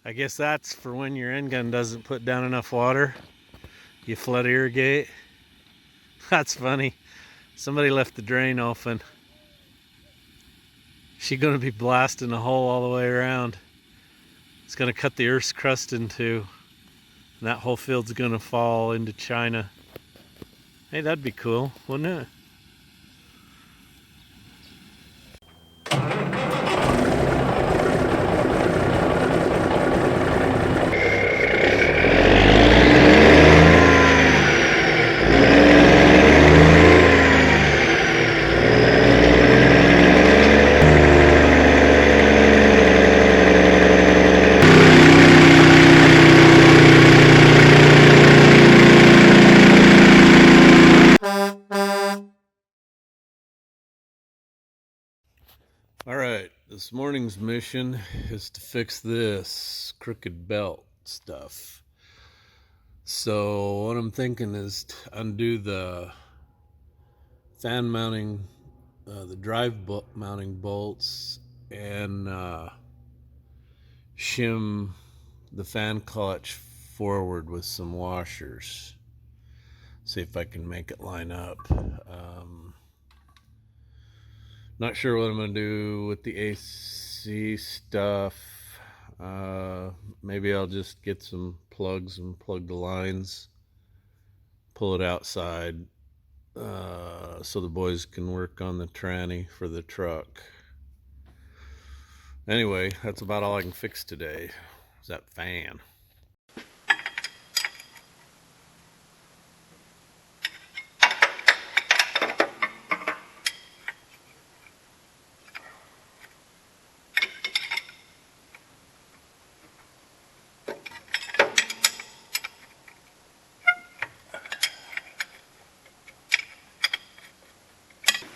I guess that's for when your end gun doesn't put down enough water. You flood irrigate. That's funny. Somebody left the drain open. She's gonna be blasting a hole all the way around. It's gonna cut the Earth's crust in two, and that whole field's gonna fall into China. Hey, that'd be cool, wouldn't it? Alright, this morning's mission is to fix this crooked belt stuff. So what I'm thinking is to undo the fan mounting, the drive mounting bolts, and shim the fan clutch forward with some washers. See if I can make it line up. Not sure what I'm gonna do with the AC stuff. Maybe I'll just get some plugs and plug the lines, pull it outside, so the boys can work on the tranny for the truck. Anyway, that's about all I can fix today. Is that fan.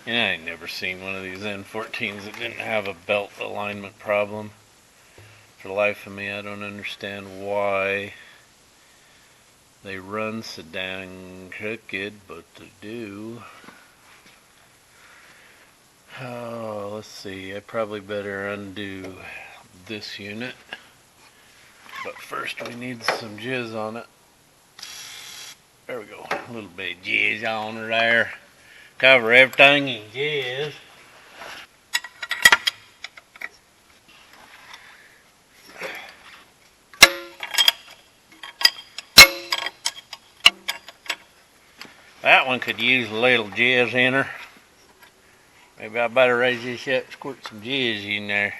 Yeah, I ain't never seen one of these N14s that didn't have a belt alignment problem. For the life of me, I don't understand why they run so dang crooked, but they do. Oh, let's see. I probably better undo this unit. But first we need some jizz on it. There we go. A little bit of jizz on her there. Cover everything in jizz. That one could use a little jizz in her. Maybe I better raise this up, squirt some jizz in there.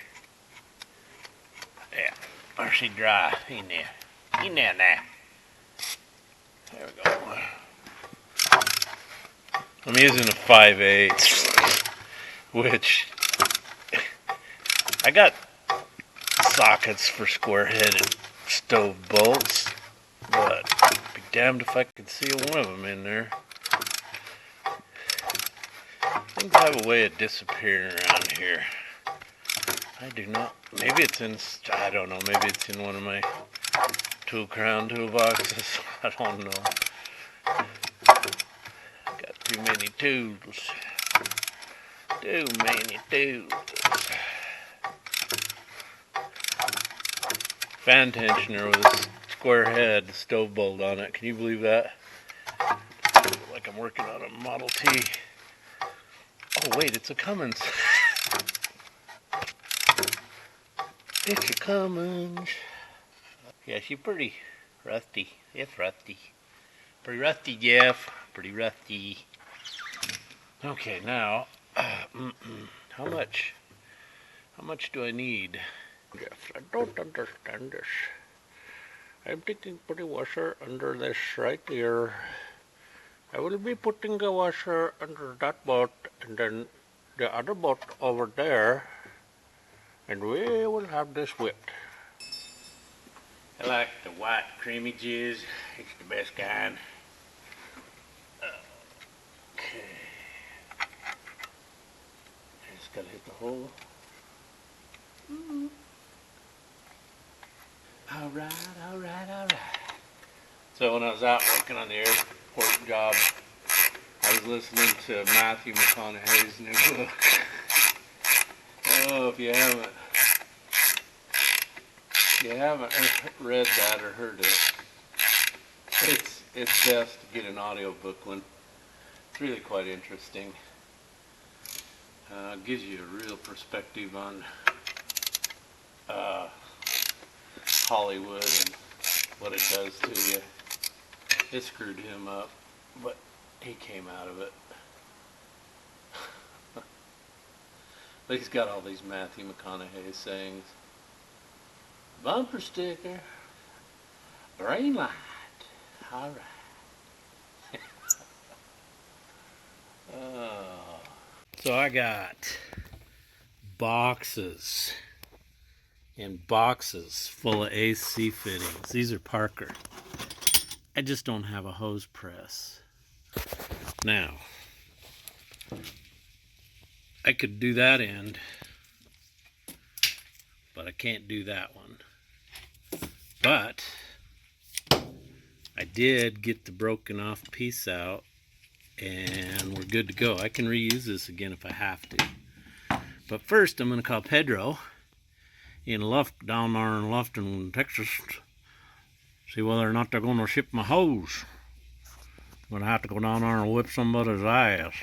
Yeah, or she dry in there. In there now. There we go. I'm using a 5/8, which I got sockets for square-headed stove bolts, but I'd be damned if I could seal one of them in there. Things have a way of disappearing around here. I do not. Maybe it's in. I don't know. Maybe it's in one of my crown toolboxes. I don't know. Got too many tools. Too many tools. Fan tensioner with a square head stove bolt on it. Can you believe that? Like I'm working on a Model T. Oh wait, it's a Cummins. It's a Cummins. Yeah, she's pretty rusty. It's rusty. Pretty rusty, Jeff. Pretty rusty. Okay, now, how much do I need? Jeff, I don't understand this. I'm taking put a washer under this right here. I will be putting a washer under that bolt and then the other bolt over there, and we will have this whipped. I like the white creamy jizz. It's the best kind. Okay. Just gotta hit the hole. Alright, alright, alright. So when I was out working on the airport job, I was listening to Matthew McConaughey's new book. Oh, if you haven't you haven't read that or heard it, it's best to get an audiobook one. It's really quite interesting. Gives you a real perspective on Hollywood and what it does to you. It screwed him up, but he came out of it. But he's got all these Matthew McConaughey sayings. Bumper sticker. Green light. All right. So I got boxes and boxes full of AC fittings. These are Parker. I just don't have a hose press. Now, I could do that end, but I can't do that one. But I did get the broken off piece out, and we're good to go. I can reuse this again if I have to. But first, I'm going to call Pedro in down there in Lufton, Texas, see whether or not they're going to ship my hose. I'm going to have to go down there and whip somebody's ass.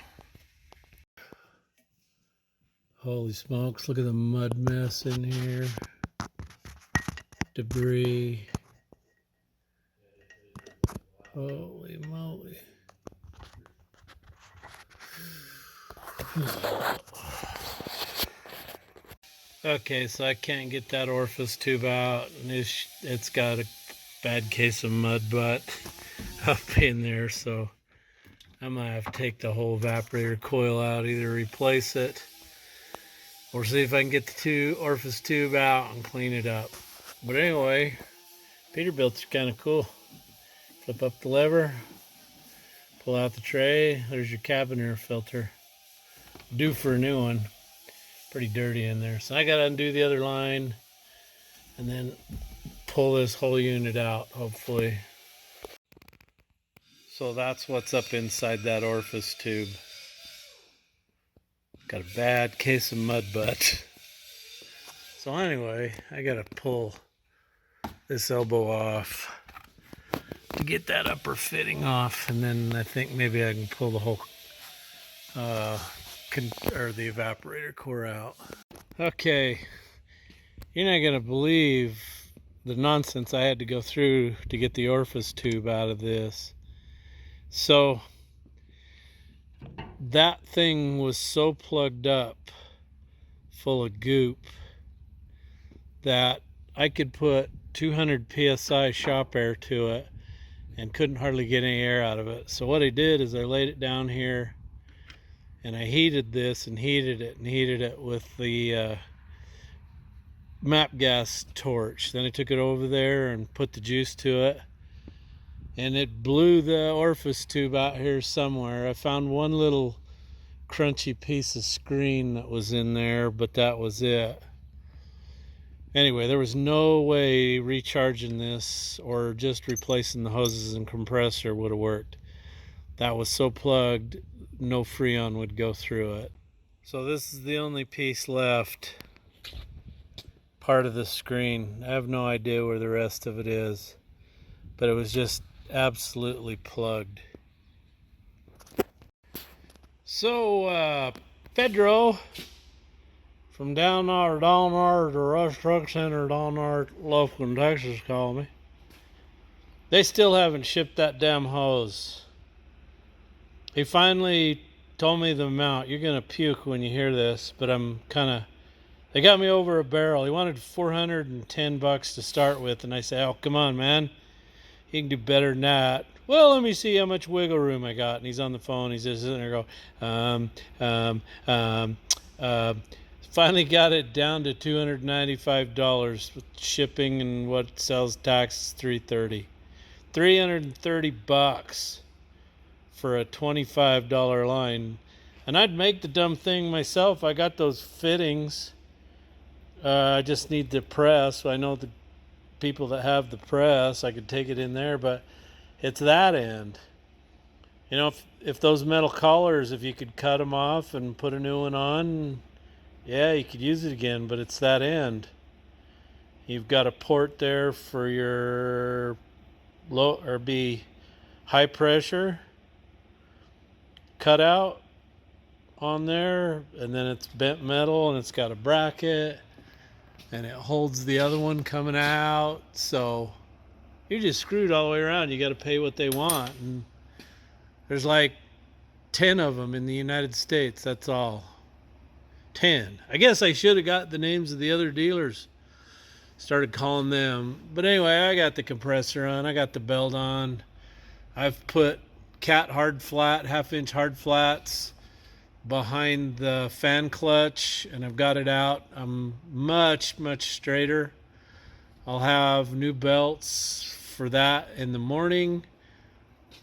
Holy smokes, look at the mud mess in here. Debris. Holy moly. Okay, so I can't get that orifice tube out, and it's got a bad case of mud butt up in there, so I might have to take the whole evaporator coil out, either replace it or see if I can get the orifice tube out and clean it up. But anyway, Peterbilt's kind of cool. Flip up the lever, pull out the tray. There's your cabin air filter. Due for a new one. Pretty dirty in there. So I got to undo the other line and then pull this whole unit out, hopefully. So that's what's up inside that orifice tube. Got a bad case of mud butt. So anyway, I got to pull this elbow off to get that upper fitting off, and then I think maybe I can pull the whole the evaporator core out. Okay, you're not gonna believe the nonsense I had to go through to get the orifice tube out of this. So that thing was so plugged up full of goop that I could put 200 psi shop air to it and couldn't hardly get any air out of it. So what I did is I laid it down here and I heated this and heated it with the map gas torch. Then I took it over there and put the juice to it, and it blew the orifice tube out here somewhere. I found one little crunchy piece of screen that was in there, but that was it. Anyway, there was no way recharging this or just replacing the hoses and compressor would have worked. That was so plugged, no Freon would go through it. So this is the only piece left, part of the screen. I have no idea where the rest of it is, but it was just absolutely plugged. So Pedro from down there, the Rush Truck Center down there at Lufkin, Texas called me. They still haven't shipped that damn hose. He finally told me the amount. You're gonna puke when you hear this, but they got me over a barrel. He wanted $410 to start with, and I said, oh, come on, man. He can do better than that. Well, let me see how much wiggle room I got. And he's on the phone. He's just sitting there going, finally got it down to $295 with shipping and what sells tax is $330. $330 for a $25 line. And I'd make the dumb thing myself. I got those fittings. I just need the press. I know the people that have the press. I could take it in there, but it's that end. You know, if those metal collars, if you could cut them off and put a new one on, yeah, you could use it again, but it's that end. You've got a port there for your low or be high pressure cutout on there, and then it's bent metal and it's got a bracket and it holds the other one coming out. So you're just screwed all the way around. You got to pay what they want, and there's like 10 of them in the United States. That's all. 10. I guess I should have got the names of the other dealers, started calling them. But anyway, I got the compressor on, I got the belt on. I've put cat hard flat, 1/2 inch hard flats behind the fan clutch, and I've got it out. I'm much straighter. I'll have new belts for that in the morning.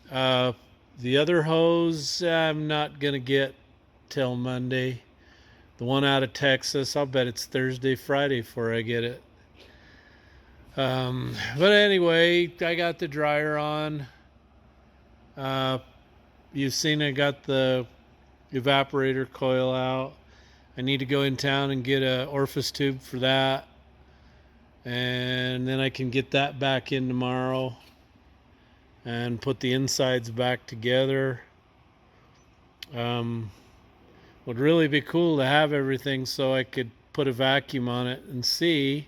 The other hose I'm not gonna get till Monday. The one out of Texas, I'll bet it's Thursday, Friday before I get it. But anyway, I got the dryer on. You've seen I got the evaporator coil out. I need to go in town and get a orifice tube for that, and then I can get that back in tomorrow and put the insides back together. Would really be cool to have everything so I could put a vacuum on it and see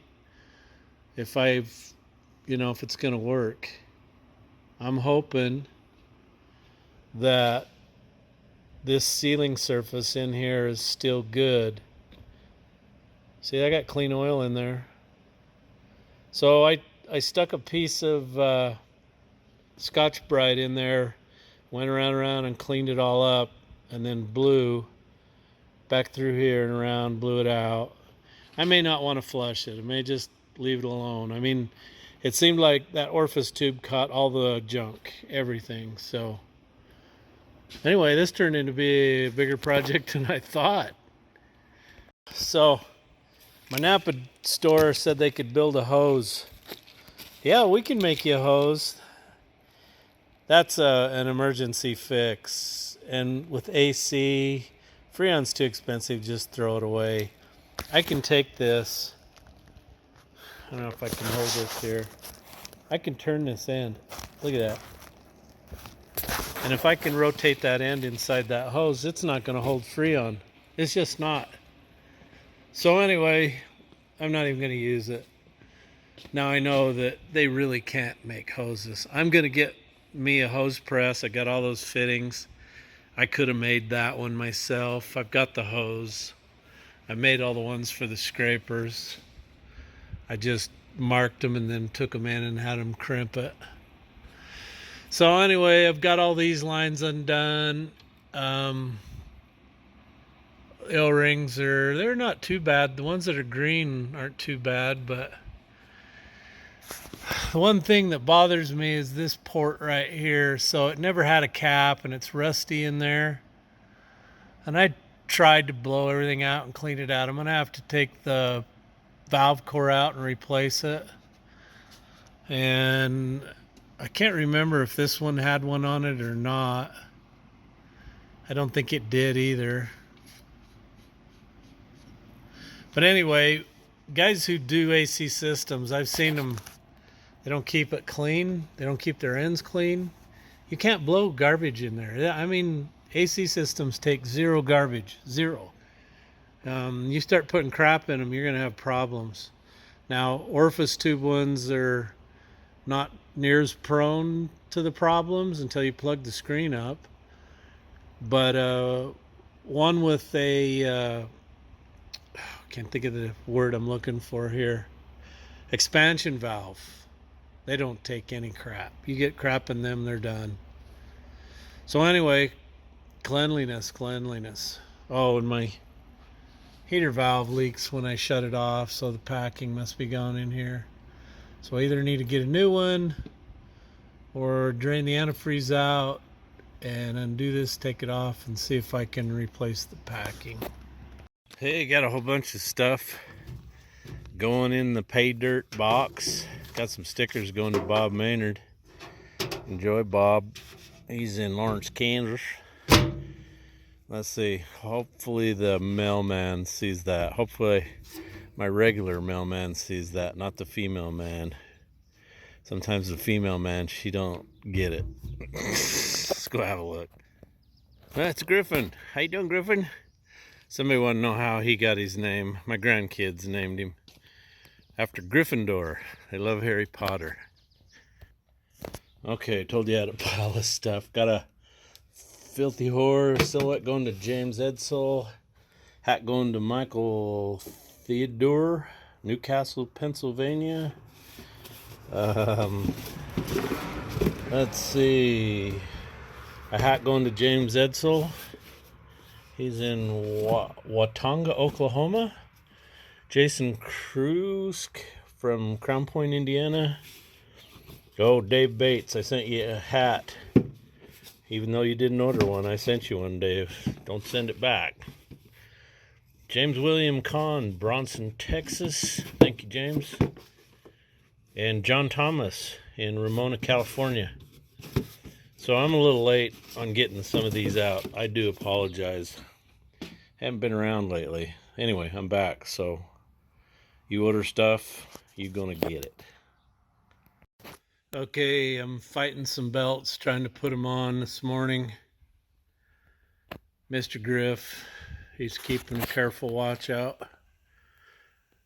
if if it's gonna work. I'm hoping that this sealing surface in here is still good. See, I got clean oil in there. So I stuck a piece of Scotch-Brite in there, went around and cleaned it all up, and then blew back through here and around, blew it out. I may not want to flush it. I may just leave it alone. I mean, it seemed like that orifice tube caught all the junk, everything. So anyway, this turned into be a bigger project than I thought. So my Napa store said they could build a hose. Yeah, we can make you a hose. That's an emergency fix. And with AC, Freon's too expensive, just throw it away. I can take this. I don't know if I can hold this here. I can turn this end. Look at that. And if I can rotate that end inside that hose, it's not going to hold Freon. It's just not. So anyway, I'm not even going to use it. Now I know that they really can't make hoses. I'm going to get me a hose press. I got all those fittings. I could have made that one myself. I've got the hose. I made all the ones for the scrapers. I just marked them and then took them in and had them crimp it. So anyway, I've got all these lines undone. O-rings they're not too bad. The ones that are green aren't too bad, but the one thing that bothers me is this port right here. So it never had a cap and it's rusty in there. And I tried to blow everything out and clean it out. I'm going to have to take the valve core out and replace it. And I can't remember if this one had one on it or not. I don't think it did either. But anyway, guys who do AC systems, I've seen them. They don't keep it clean. They don't keep their ends clean. You can't blow garbage in there. I mean, AC systems take zero garbage, zero. You start putting crap in them, you're going to have problems. Now, orifice tube ones are not near as prone to the problems until you plug the screen up. But one with a, I can't think of the word I'm looking for here, expansion valve. They don't take any crap. You get crap in them, they're done. So anyway, cleanliness. Oh, and my heater valve leaks when I shut it off, so the packing must be gone in here. So I either need to get a new one or drain the antifreeze out and undo this, take it off, and see if I can replace the packing. Hey, got a whole bunch of stuff going in the Jpaydirt box. Got some stickers going to Bob Maynard. Enjoy, Bob. He's in Lawrence, Kansas. Let's see. Hopefully the mailman sees that. Hopefully My regular mailman sees that, not the female man. Sometimes the female man, she don't get it. Let's go have a look. That's Griffin. How you doing, Griffin? Somebody want to know how he got his name. My grandkids named him after Gryffindor. They love Harry Potter. Okay, told you I had a pile of stuff. Got a filthy whore silhouette going to James Edsel. Hat going to Michael Theodore, Newcastle, Pennsylvania. Let's see. A hat going to James Edsel. He's in Watauga, Oklahoma. Jason Krusk from Crown Point, Indiana. Oh, Dave Bates, I sent you a hat. Even though you didn't order one, I sent you one, Dave. Don't send it back. James William Kahn, Bronson, Texas. Thank you, James. And John Thomas in Ramona, California. So I'm a little late on getting some of these out. I do apologize. Haven't been around lately. Anyway, I'm back. So you order stuff, you're gonna get it. Okay, I'm fighting some belts, trying to put them on this morning. Mr. Griff, he's keeping a careful watch out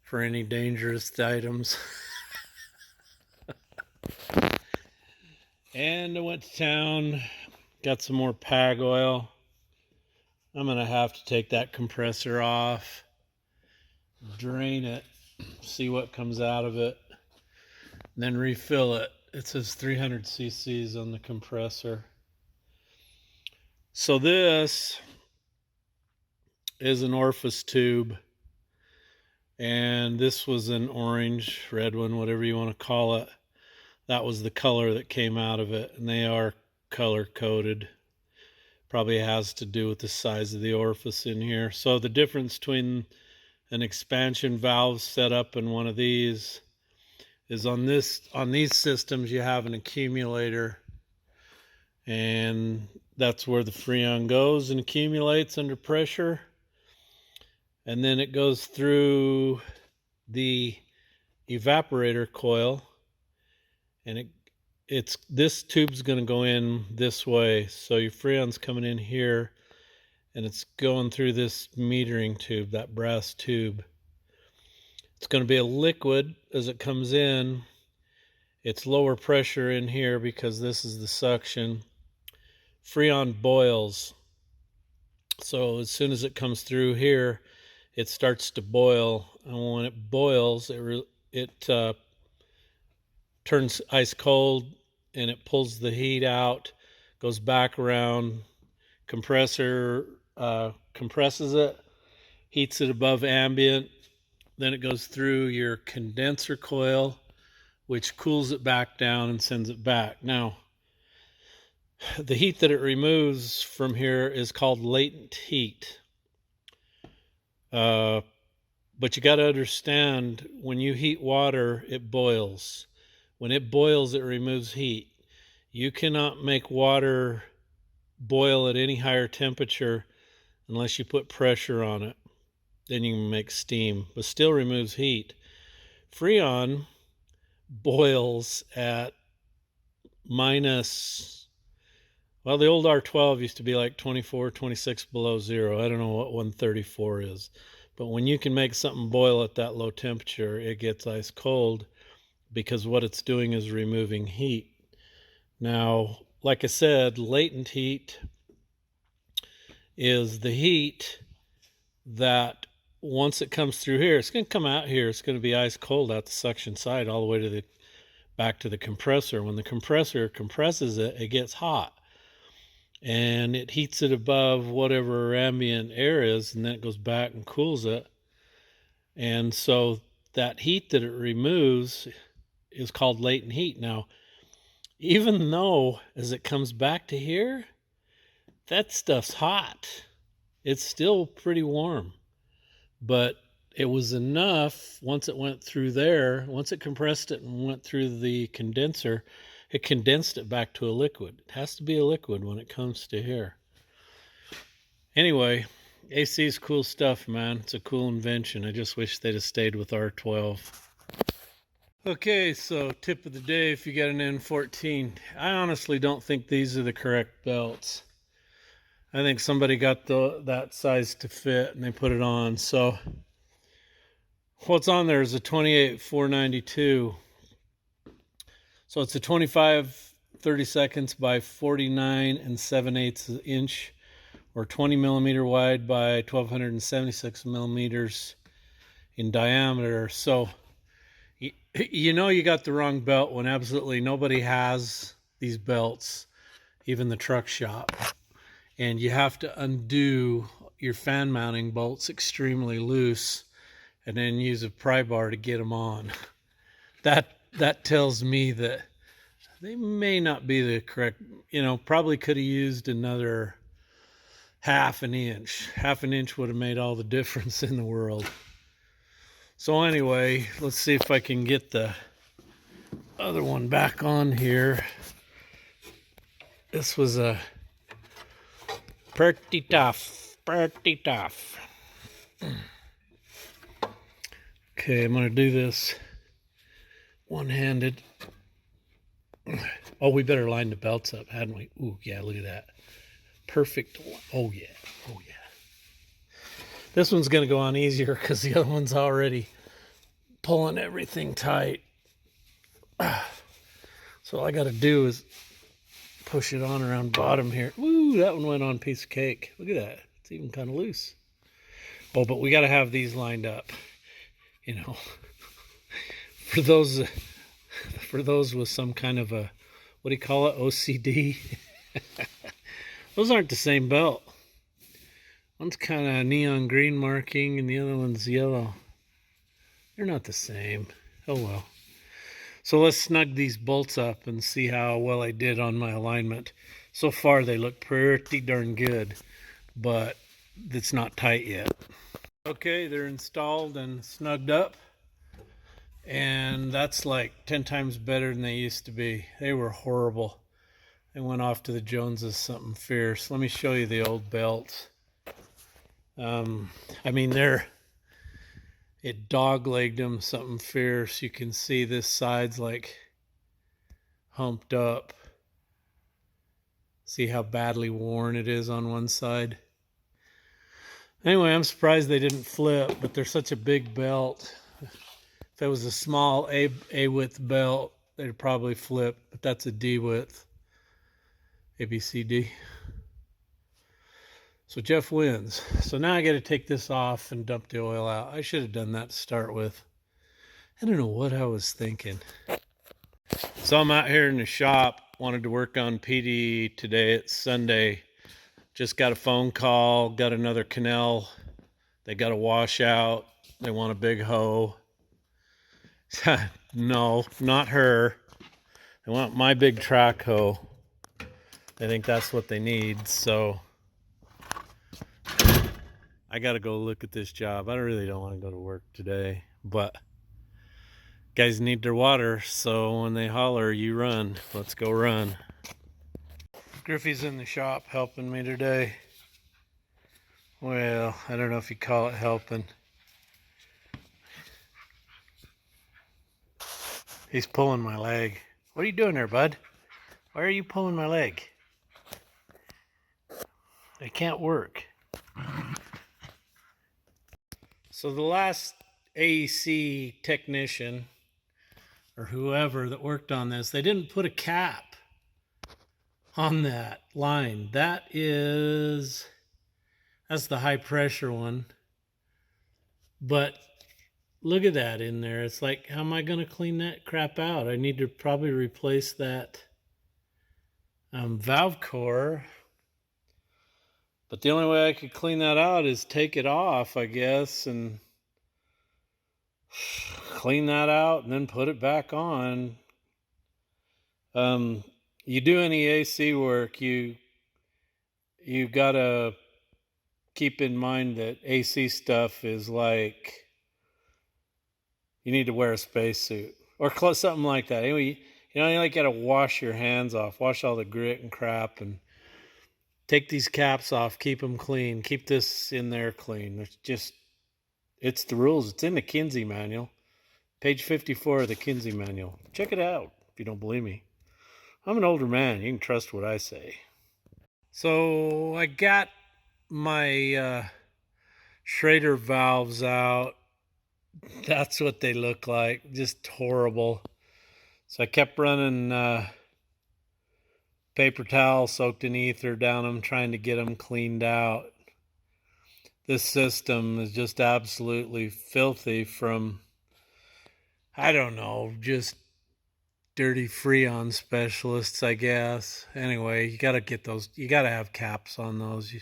for any dangerous items. And I went to town, got some more PAG oil. I'm gonna have to take that compressor off, drain it, see what comes out of it, and then refill it. It says 300 cc's on the compressor. So this is an orifice tube, and this was an orange, red one, whatever you want to call it. That was the color that came out of it, and they are color coded. Probably has to do with the size of the orifice in here. So the difference between an expansion valve setup and one of these is on these systems you have an accumulator, and that's where the Freon goes and accumulates under pressure, and then it goes through the evaporator coil, and this tube's going to go in this way. So your Freon's coming in here, and it's going through this metering tube, that brass tube. It's going to be a liquid as it comes in. It's lower pressure in here because this is the suction. Freon boils. So as soon as it comes through here, it starts to boil. And when it boils, it turns ice cold, and it pulls the heat out, goes back around. Compressor compresses it, heats it above ambient. Then it goes through your condenser coil, which cools it back down and sends it back. Now, the heat that it removes from here is called latent heat. But you got to understand, when you heat water, it boils. When it boils, it removes heat. You cannot make water boil at any higher temperature unless you put pressure on it. Then you can make steam, but still removes heat. Freon boils at minus, well, the old R12 used to be like 24, 26 below zero. I don't know what 134 is. But when you can make something boil at that low temperature, it gets ice cold, because what it's doing is removing heat. Now, like I said, latent heat is the heat that once it comes through here, it's going to come out here. It's going to be ice cold out the suction side all the way to back to the compressor. When the compressor compresses it, it gets hot, and it heats it above whatever ambient air is, and then it goes back and cools it. And so that heat that it removes is called latent heat. Now, even though as it comes back to here, that stuff's hot, it's still pretty warm. But it was enough once it went through there, once it compressed it and went through the condenser, it condensed it back to a liquid. It has to be a liquid when it comes to here. Anyway, AC is cool stuff, man. It's a cool invention. I just wish they'd have stayed with R12. Okay, so tip of the day if you got an N14. I honestly don't think these are the correct belts. I think somebody got that size to fit and they put it on. So what's on there is a 28-492. So it's a 25 30 by 49 7/8 inch, or 20 millimeter wide by 1276 millimeters in diameter. So you know you got the wrong belt when absolutely nobody has these belts, even the truck shop. And you have to undo your fan mounting bolts extremely loose and then use a pry bar to get them on. That tells me that they may not be the correct, probably could have used another half an inch. Half an inch would have made all the difference in the world. So anyway, let's see if I can get the other one back on here. This was a pretty tough. Okay, I'm gonna do this one-handed. Oh, we better line the belts up, hadn't we? Ooh, yeah, look at that. Perfect. Oh yeah. This one's gonna go on easier because the other one's already pulling everything tight. So all I gotta do is push it on around bottom here. Ooh, that one went on a piece of cake. Look at that. It's even kind of loose. Oh, but we gotta have these lined up. For those with some kind of a, what do you call it, OCD? Those aren't the same belt. One's kind of neon green marking and the other one's yellow. They're not the same. Oh well. So let's snug these bolts up and see how well I did on my alignment. So far they look pretty darn good, but it's not tight yet. Okay, they're installed and snugged up. And that's like 10 times better than they used to be. They were horrible. They went off to the Joneses something fierce. Let me show you the old belts. It dog-legged them something fierce. You can see this side's like humped up. See how badly worn it is on one side. Anyway, I'm surprised they didn't flip, but they're such a big belt. If it was a small A width belt, they'd probably flip, but that's a D width. A, B, C, D. So Jeff wins. So now I got to take this off and dump the oil out. I should have done that to start with. I don't know what I was thinking. So I'm out here in the shop. Wanted to work on Petey today. It's Sunday. Just got a phone call. Got another canal. They got a washout. They want a big hoe. No, not her. They want my big track hoe. I think that's what they need. So I got to go look at this job. I really don't want to go to work today, but guys need their water. So when they holler, you run. Let's go run. Griffey's in the shop helping me today. Well, I don't know if you call it helping. He's pulling my leg. What are you doing there, bud? Why are you pulling my leg? I can't work. So the last AEC technician or whoever that worked on this, they didn't put a cap on that line. That's the high pressure one. But look at that in there. It's like, how am I going to clean that crap out? I need to probably replace that valve core. But the only way I could clean that out is take it off, I guess, and clean that out and then put it back on. You do any AC work, you gotta keep in mind that AC stuff is like, you need to wear a spacesuit or something like that. Anyway, you like gotta wash your hands off, wash all the grit and crap, and take these caps off, keep them clean, keep this in there clean. It's the rules. It's in the Kinsey manual. Page 54 of the Kinsey manual. Check it out if you don't believe me. I'm an older man. You can trust what I say. So I got my Schrader valves out. That's what they look like. Just horrible. So I kept running paper towel soaked in ether down them, trying to get them cleaned out. This system is just absolutely filthy from, I don't know, just dirty Freon specialists, I guess. Anyway, you got to get those. You got to have caps on those.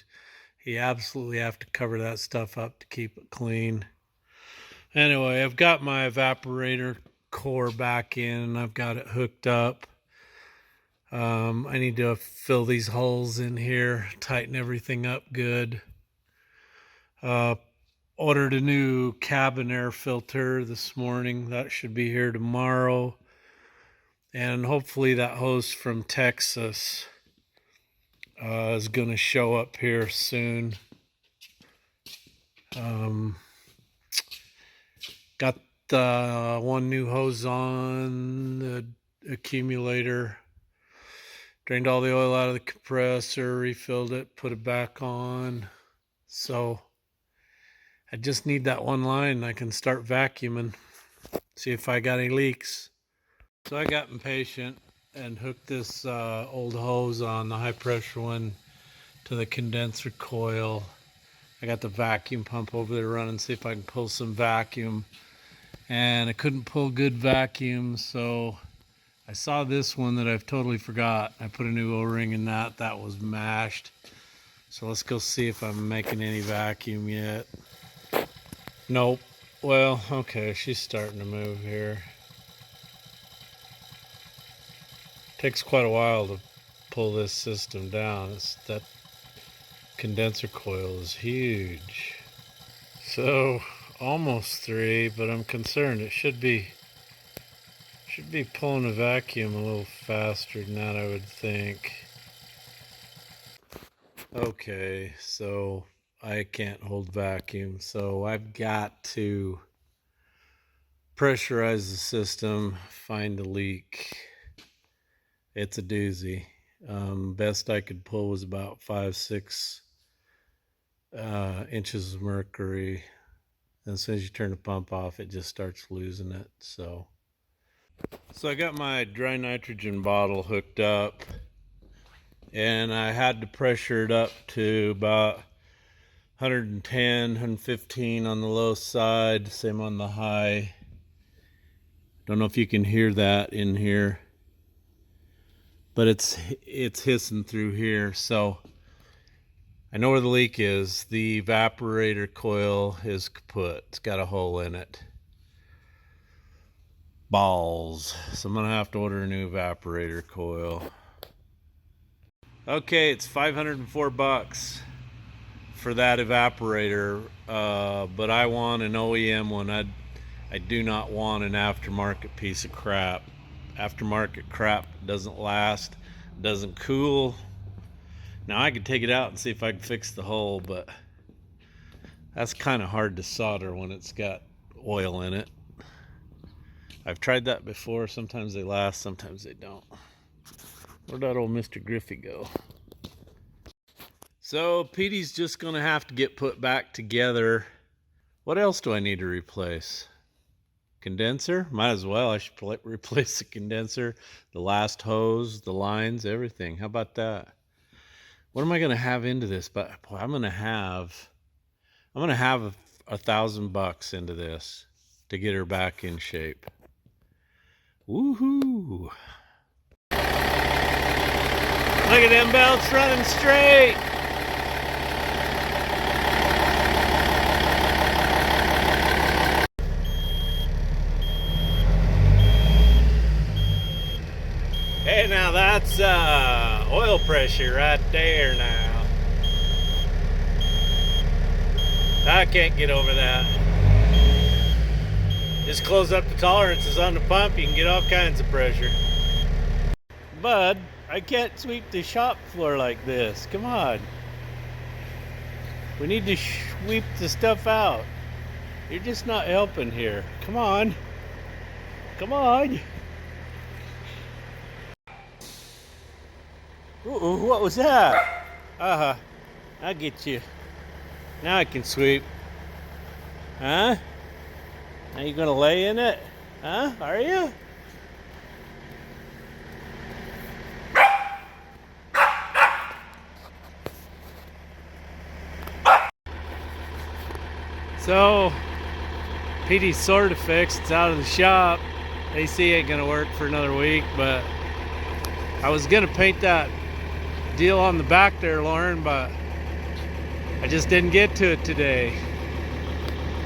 You absolutely have to cover that stuff up to keep it clean. Anyway, I've got my evaporator core back in and I've got it hooked up. I need to fill these holes in here, tighten everything up good. Ordered a new cabin air filter this morning. That should be here tomorrow. And hopefully that hose from Texas is going to show up here soon. Got one new hose on the accumulator. Drained all the oil out of the compressor, refilled it, put it back on. So I just need that one line. I can start vacuuming, see if I got any leaks. So I got impatient and hooked this old hose on, the high pressure one, to the condenser coil. I got the vacuum pump over there running, see if I can pull some vacuum. And I couldn't pull good vacuum, so I saw this one that I've totally forgot. I put a new O-ring in that. That was mashed. So let's go see if I'm making any vacuum yet. Nope. Well, okay, she's starting to move here. Takes quite a while to pull this system down. That condenser coil is huge. So almost 3, but I'm concerned it should be pulling a vacuum a little faster than that, I would think. Okay, so I can't hold vacuum, so I've got to pressurize the system, find a leak. It's a doozy. Best I could pull was about 5-6 inches of mercury. And as soon as you turn the pump off, it just starts losing it. So I got my dry nitrogen bottle hooked up, and I had to pressure it up to about 110, 115 on the low side, same on the high. Don't know if you can hear that in here, but it's hissing through here. So I know where the leak is. The evaporator coil is kaput. It's got a hole in it. Balls. So I'm gonna have to order a new evaporator coil. Okay, it's $504 for that evaporator, but I want an OEM one. I do not want an aftermarket piece of crap. Aftermarket crap doesn't last, doesn't cool. Now I could take it out and see if I can fix the hole, but that's kind of hard to solder when it's got oil in it. I've tried that before. Sometimes they last, sometimes they don't. Where'd that old Mr. Griffey go? So Petey's just gonna have to get put back together. What else do I need to replace? Condenser? Might as well. I should replace the condenser, the last hose, the lines, everything. How about that? What am I gonna have into this? But boy, I'm gonna have $1,000 into this to get her back in shape. Woohoo! Look at them belts running straight. Hey, now that's oil pressure right there now. I can't get over that. Just close up the tolerances on the pump, you can get all kinds of pressure. Bud. I can't sweep the shop floor like this. Come on. We need to sweep the stuff out. You're just not helping here. Come on. Come on. Ooh, what was that? Uh-huh. I'll get you. Now I can sweep. Huh? Now you gonna lay in it? Huh? Are you? So, Petey's sort of fixed. It's out of the shop. AC ain't gonna work for another week, but I was gonna paint that deal on the back there, Lauren, but I just didn't get to it today.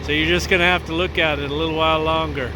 So you're just gonna have to look at it a little while longer.